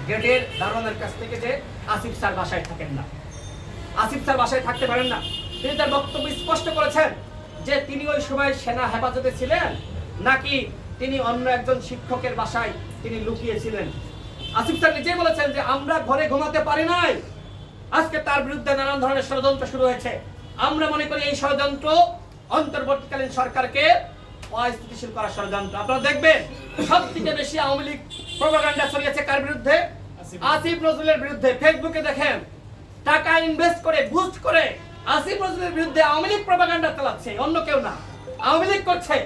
গেটের দারোয়ানের কাছ থেকে যে আসিফ স্যার বাসায় থাকেন না, আসিফ স্যার বাসায় থাকতে পারেন না। তিনি তার বক্তব্য স্পষ্ট করেছেন যে তিনি ওই সময় সেনা হেফাজতে ছিলেন নাকি তিনি অন্য একজন শিক্ষকের বাসায় তিনি লুকিয়েছিলেন। আসিফ স্যার নিজে বলেছেন যে আমরা ঘরে ঘুমাতে পারি নাই, আজকে তার বিরুদ্ধে নানান ধরনের ষড়যন্ত্র শুরু হয়েছে। আমরা মনে করি এই ষড়যন্ত্র অন্তর্বর্তীকালীন সরকারকে অস্থিতিশীল করার ষড়যন্ত্র। আপনারা দেখবেন সবথেকে বেশি আওয়ামী লীগ প্রপাগান্ডা ছড়িয়েছে কার বিরুদ্ধে? আসিফ নজরুলের বিরুদ্ধে। ফেসবুকে দেখেন টাকা ইনভেস্ট করে বুস্ট করে আসিফ নজরুলের বিরুদ্ধে আওয়ামী লীগ প্রপাগান্ডা চালাচ্ছে, অন্য কেউ না, আওয়ামী লীগ করছে।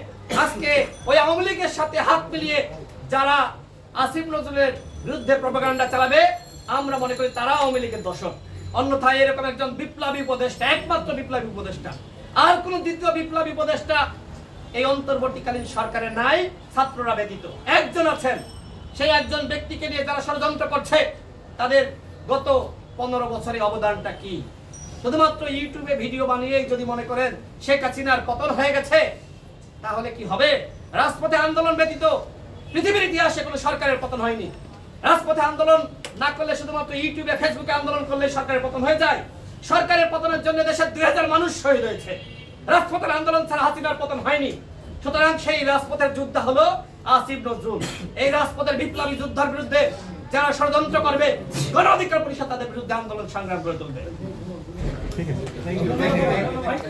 আজকে ওই আওয়ামী লীগের সাথে হাত মিলিয়ে যারা আসিফ নজরুলের বিরুদ্ধে প্রপাগান্ডা চালাবে আমরা মনে করি তারা আওয়ামী লীগের দর্শক। অন্যথায় এরকম একজন বিপ্লবী উপদেষ্টা, একমাত্র বিপ্লবী উপদেষ্টা, আর কোন দ্বিতীয় বিপ্লবী উপদেষ্টা এই অন্তর্বর্তীকালীন সরকারে নাই ছাত্ররা ব্যতীত। একজন আছেন, সেই একজন ব্যক্তিকে নিয়ে যারা ষড়যন্ত্র করছে তাদের গত 15 বছরের অবদানটা কি? শুধুমাত্র ইউটিউবে ভিডিও বানিয়ে যদি মনে করেন শেখ হাসিনার পতন হয়ে গেছে তাহলে কি হবে? রাজপথে আন্দোলন ব্যতীত পৃথিবীর ইতিহাসে কোনো সরকারের পতন হয়নি। রাজপথে আন্দোলন না করলে, শুধুমাত্র ইউটিউবে ফেসবুকে আন্দোলন করলে সরকারের পতন হয়ে যায়? সরকারের পতনের জন্য দেশের 2000 মানুষ শহীদ হয়েছে। রাজপথের আন্দোলন ছাড়া হাসিনার পতন হয়নি। সুতরাং সেই রাজপথের যোদ্ধা হলো আসিফ নজরুল। এই রাজপথের বিপ্লবী যুদ্ধের বিরুদ্ধে যারা ষড়যন্ত্র করবে গণ অধিকার পরিষদ তাদের বিরুদ্ধে আন্দোলন সংগ্রাম করে তুলবে।